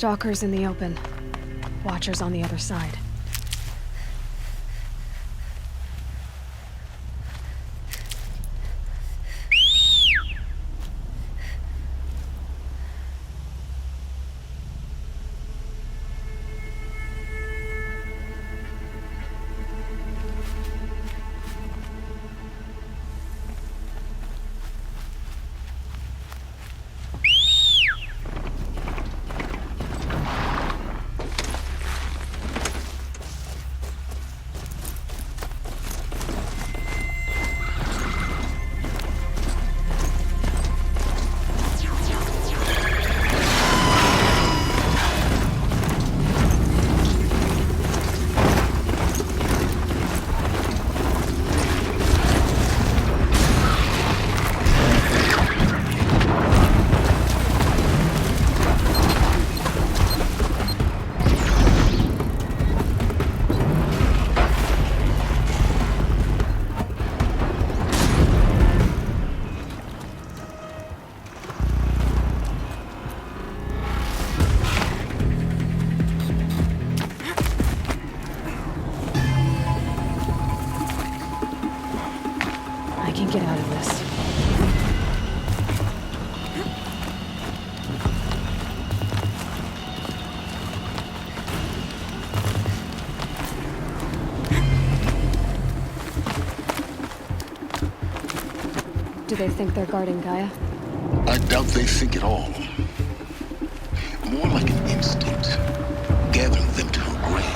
Stalkers in the open. Watchers on the other side. I can get out of this. Do they think they're guarding Gaia? I doubt they think at all. More like an instinct, gathering them to her grave.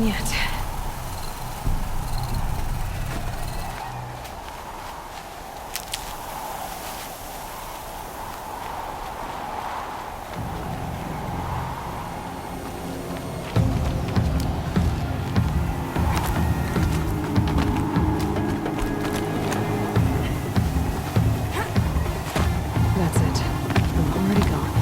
yet. That's it. I'm already gone.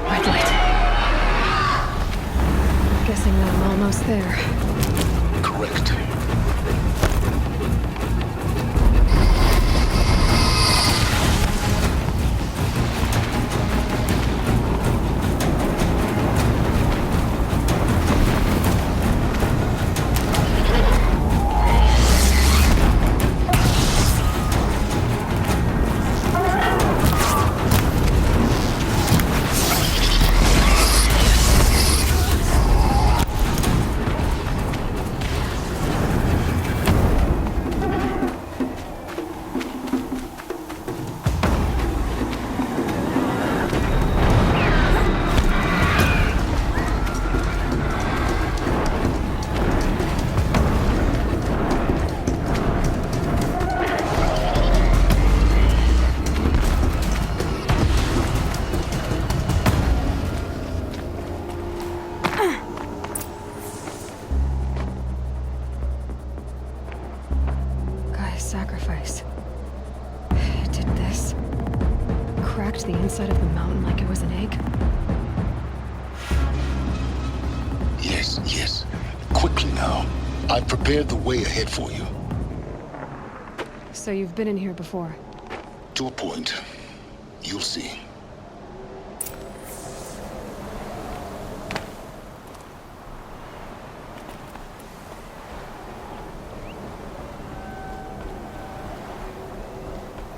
Red light. Guessing that I'm almost there. Correct. Gaia's sacrifice. It did this. Cracked the inside of the mountain like it was an egg. Yes, yes. Quickly now. I've prepared the way ahead for you. So you've been in here before. To a point. You'll see.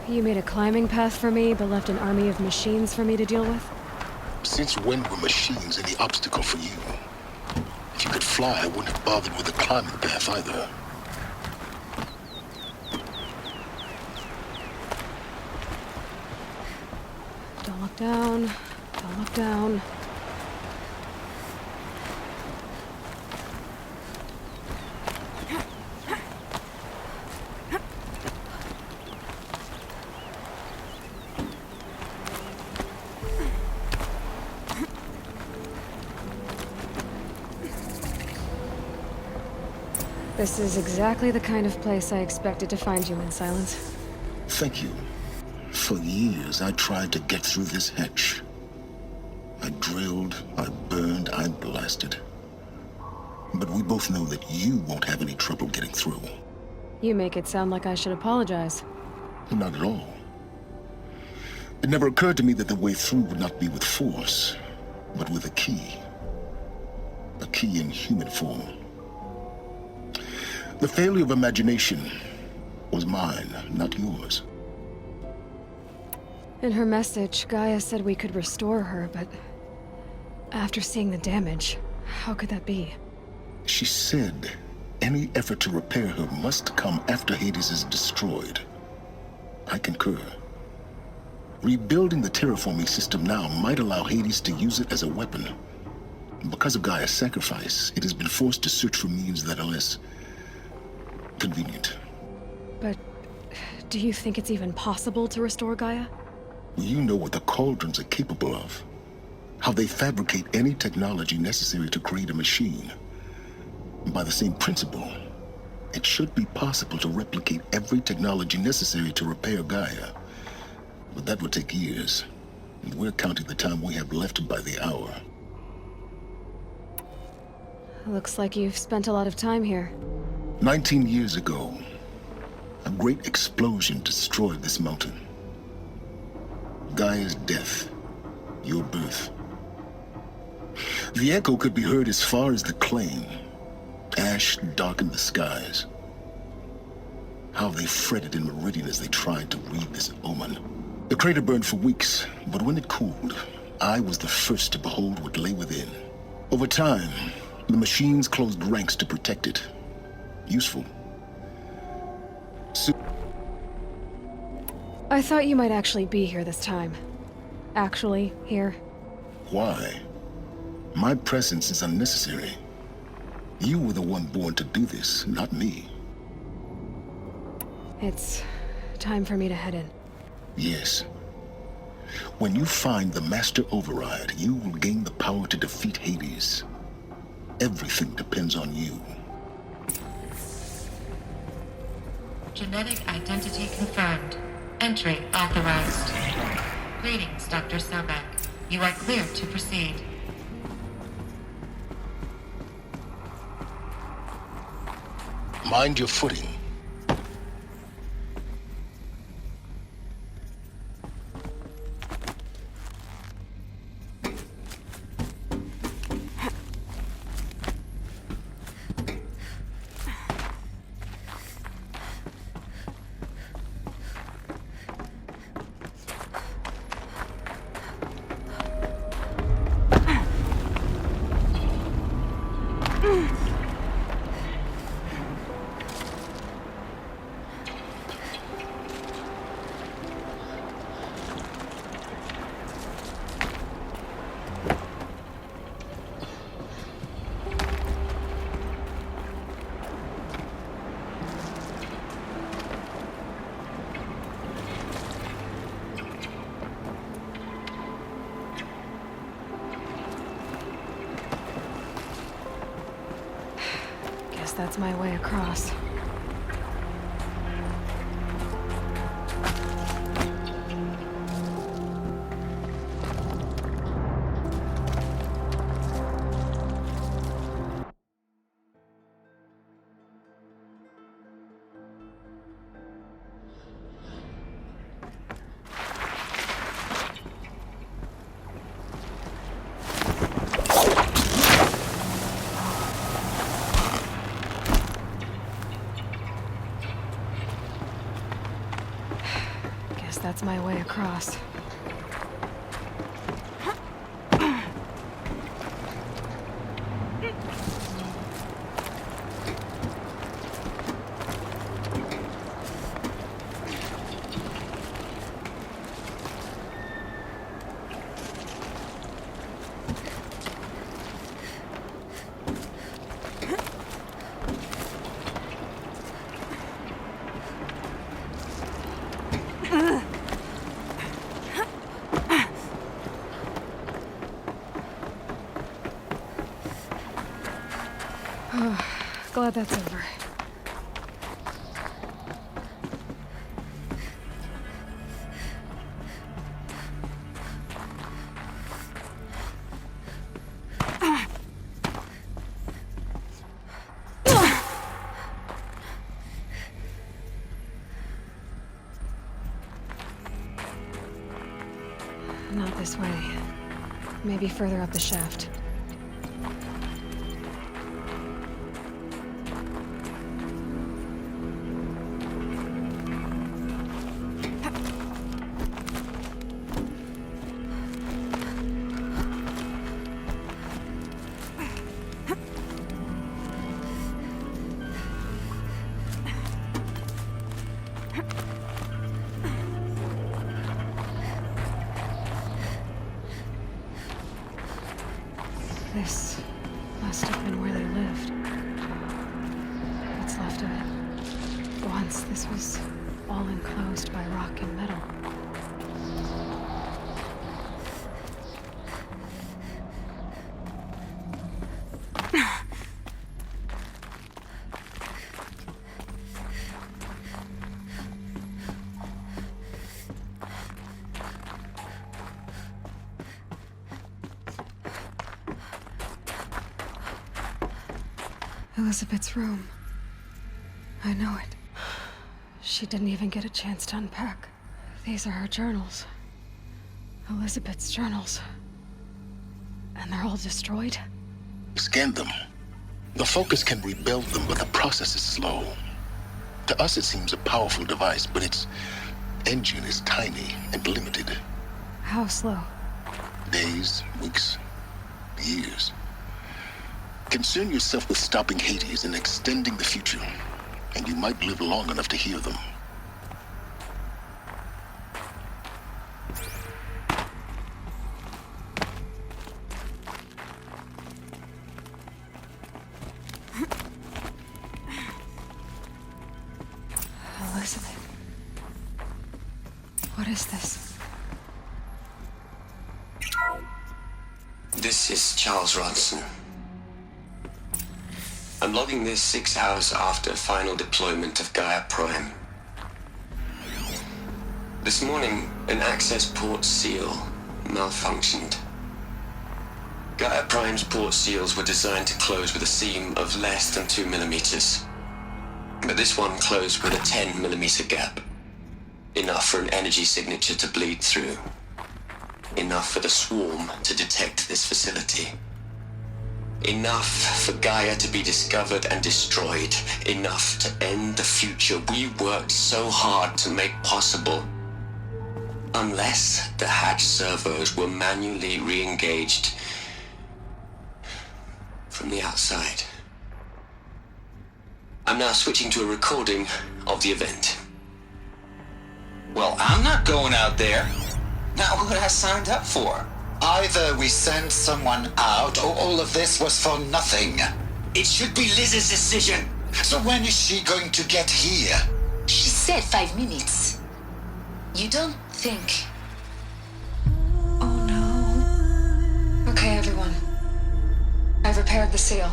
You made a climbing path for me, but left an army of machines for me to deal with? Since when were machines any obstacle for you? If you could fly, I wouldn't have bothered with the climbing path either. Don't look down. Don't look down. This is exactly the kind of place I expected to find you in, Silence. Thank you. For years, I tried to get through this hatch. I drilled, I burned, I blasted. But we both know that you won't have any trouble getting through. You make it sound like I should apologize. Not at all. It never occurred to me that the way through would not be with force, but with a key. A key in human form. The failure of imagination was mine, not yours. In her message, Gaia said we could restore her, but after seeing the damage, how could that be? She said any effort to repair her must come after Hades is destroyed. I concur. Rebuilding the terraforming system now might allow Hades to use it as a weapon. Because of Gaia's sacrifice, it has been forced to search for means that are less convenient. But do you think it's even possible to restore Gaia? You know what the cauldrons are capable of. How they fabricate any technology necessary to create a machine. By the same principle, it should be possible to replicate every technology necessary to repair Gaia. But that would take years, and we're counting the time we have left by the hour. Looks like you've spent a lot of time here. 19 years ago, a great explosion destroyed this mountain. Gaia's death, your birth. The echo could be heard as far as the claim. Ash darkened the skies. How they fretted in Meridian as they tried to read this omen. The crater burned for weeks, but when it cooled, I was the first to behold what lay within. Over time, the machines closed ranks to protect it. Useful. I thought you might actually be here this time. Actually, here. Why? My presence is unnecessary. You were the one born to do this, not me. It's time for me to head in. Yes. When you find the Master Override, you will gain the power to defeat Hades. Everything depends on you. Genetic identity confirmed. Entry authorized. Greetings, Dr. Sobek. You are clear to proceed. Mind your footing. That's my way across. That's my way across. Glad that's over. Not this way. Maybe further up the shaft. This must have been where they lived. What's left of it. Once this was all enclosed by rock and metal. Elizabeth's room. I know it. She didn't even get a chance to unpack. These are her journals. Elizabeth's journals. And they're all destroyed? Scan them. The Focus can rebuild them, but the process is slow. To us, it seems a powerful device, but its engine is tiny and limited. How slow? Days, weeks, years. Concern yourself with stopping Hades and extending the future, and you might live long enough to hear them. Elizabeth. What is this? This is Charles Ronson. I'm logging this 6 hours after final deployment of Gaia Prime. This morning, an access port seal malfunctioned. Gaia Prime's port seals were designed to close with a seam of less than 2 millimeters. But this one closed with a 10 millimeter gap. Enough for an energy signature to bleed through. Enough for the swarm to detect this facility. Enough for Gaia to be discovered and destroyed. Enough to end the future we worked so hard to make possible. Unless the hatch servos were manually re-engaged from the outside. I'm now switching to a recording of the event. Well, I'm not going out there. Not what I signed up for. Either we send someone out, or all of this was for nothing. It should be Liz's decision. So when is she going to get here? She said 5 minutes. You don't think... Oh no. Okay, everyone. I've repaired the seal.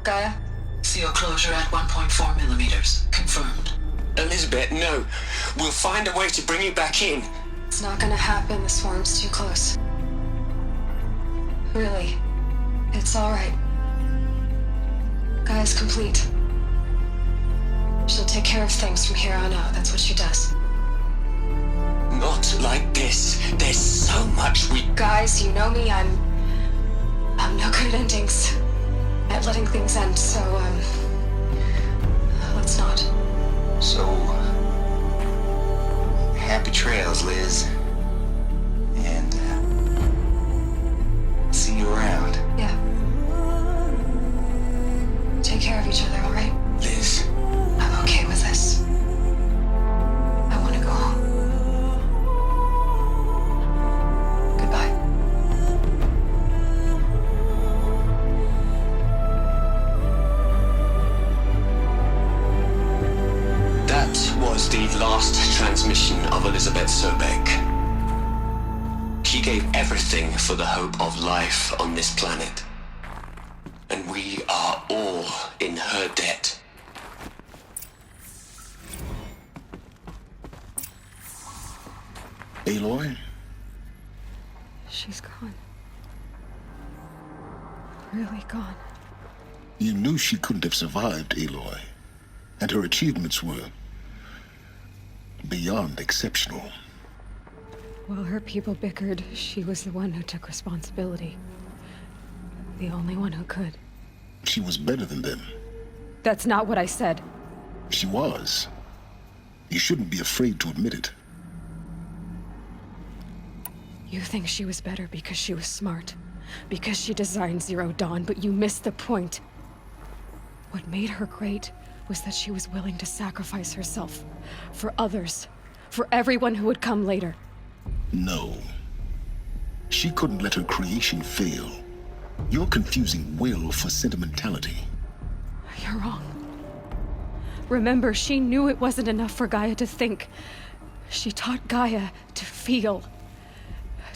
Gaia? Seal closure at 1.4 millimeters. Confirmed. Elizabeth, no. We'll find a way to bring you back in. It's not gonna happen. The swarm's too close. Really. It's alright. Gaia's complete. She'll take care of things from here on out. That's what she does. Not like this. There's so much we... Guys, you know me. I'm no good at endings. At letting things end, so, let's not. So... happy trails, Liz. And, see you around. Yeah. Take care of each other, alright? Liz, I'm okay with this. I want to go home. Goodbye. that was the last transmission of Elizabeth Sobek. She gave everything for the hope of life on this planet. And we are all in her debt. Aloy? She's gone. Really gone. You knew she couldn't have survived, Aloy. And her achievements were beyond exceptional. While her people bickered, she was the one who took responsibility. The only one who could. She was better than them. That's not what I said. She was. You shouldn't be afraid to admit it. You think she was better because she was smart. Because she designed Zero Dawn, but you missed the point. What made her great was that she was willing to sacrifice herself. For others. For everyone who would come later. No. She couldn't let her creation fail. You're confusing will for sentimentality. You're wrong. Remember, she knew it wasn't enough for Gaia to think. She taught Gaia to feel.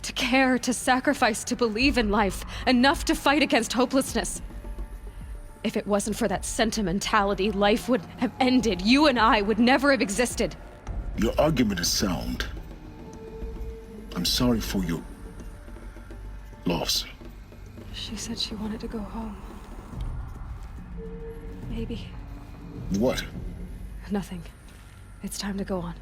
To care, to sacrifice, to believe in life. Enough to fight against hopelessness. If it wasn't for that sentimentality, life would have ended. You and I would never have existed. Your argument is sound. I'm sorry for your loss. She said she wanted to go home. Maybe. What? Nothing. It's time to go on.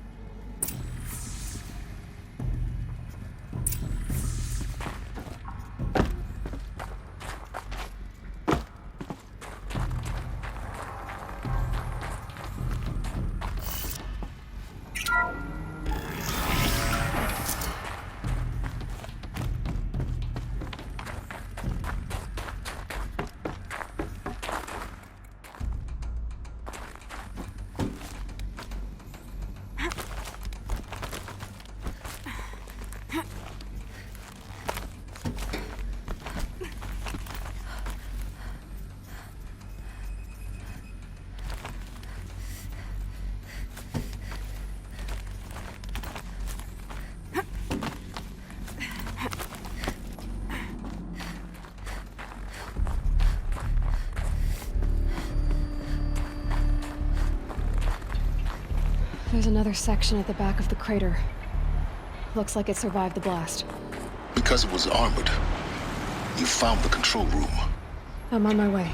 There's another section at the back of the crater. Looks like it survived the blast. Because it was armored, you found the control room. I'm on my way.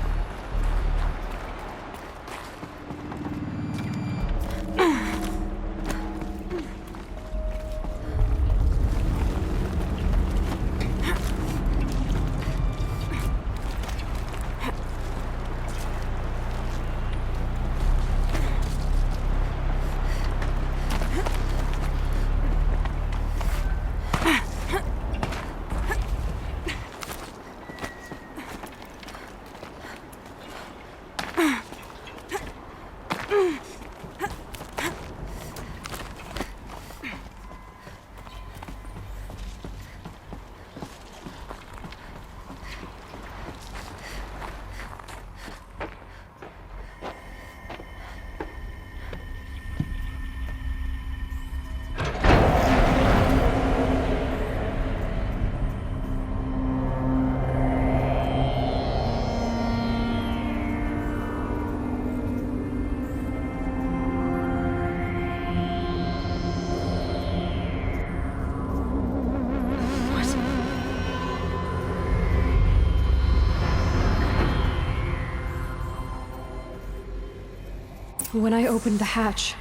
When I opened the hatch,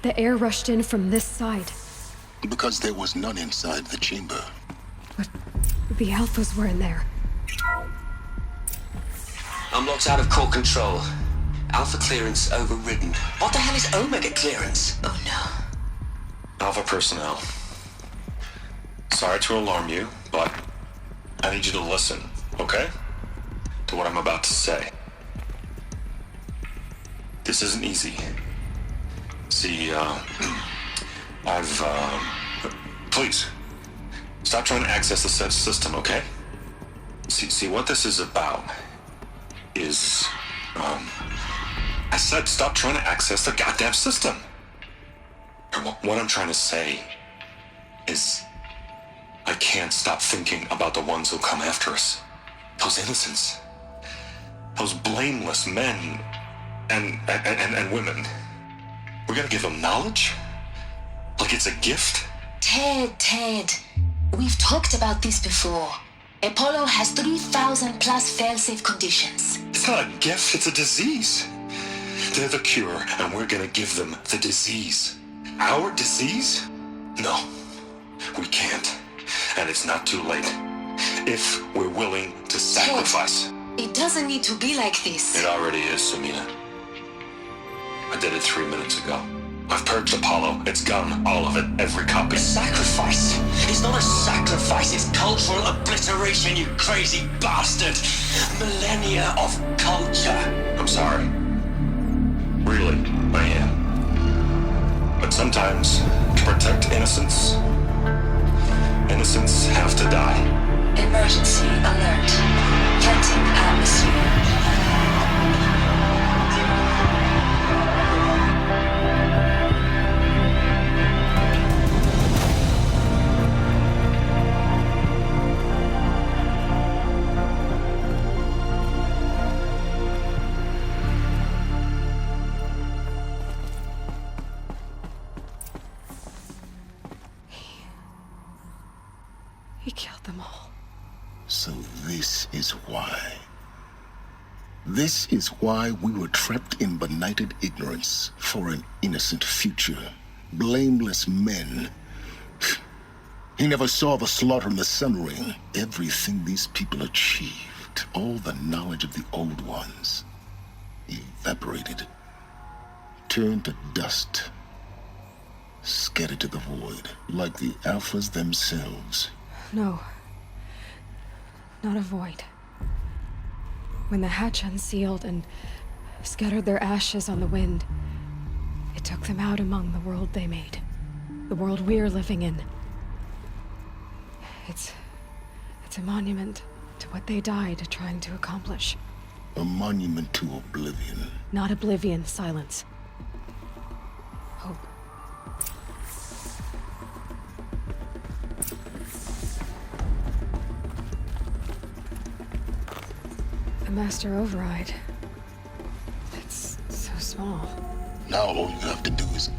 the air rushed in from this side. Because there was none inside the chamber. But the Alphas were in there. I'm locked out of core control. Alpha clearance overridden. What the hell is Omega clearance? Oh no. Alpha personnel. Sorry to alarm you, but I need you to listen, okay? To what I'm about to say. This isn't easy. See, please, stop trying to access the said system, okay? See, what this is about is, I said stop trying to access the goddamn system. And what I'm trying to say is, I can't stop thinking about the ones who'll come after us. Those innocents. Those blameless men and women. We're gonna give them knowledge? Like it's a gift? Ted. We've talked about this before. Apollo has 3,000 plus fail-safe conditions. It's not a gift, it's a disease. They're the cure, and we're gonna give them the disease. Our disease? No, we can't. And it's not too late. If we're willing to sacrifice. Ted, it doesn't need to be like this. It already is, Samina. I did it 3 minutes ago. I've purged Apollo. It's gone. All of it. Every copy. Sacrifice? It's not a sacrifice, it's cultural obliteration, you crazy bastard! Millennia of culture. I'm sorry. Really, I am. But sometimes, to protect innocence, innocents have to die. Emergency alert. Venting atmosphere. He killed them all. So this is why. This is why we were trapped in benighted ignorance for an innocent future. Blameless men. He never saw the slaughter in the Sun Ring. Everything these people achieved, all the knowledge of the old ones, evaporated, turned to dust, scattered to the void, like the Alphas themselves. No. Not a void. When the hatch unsealed and scattered their ashes on the wind, it took them out among the world they made. The world we're living in. It's a monument to what they died trying to accomplish. A monument to oblivion. Not oblivion, silence. Hope. The master override. It's so small. Now all you have to do is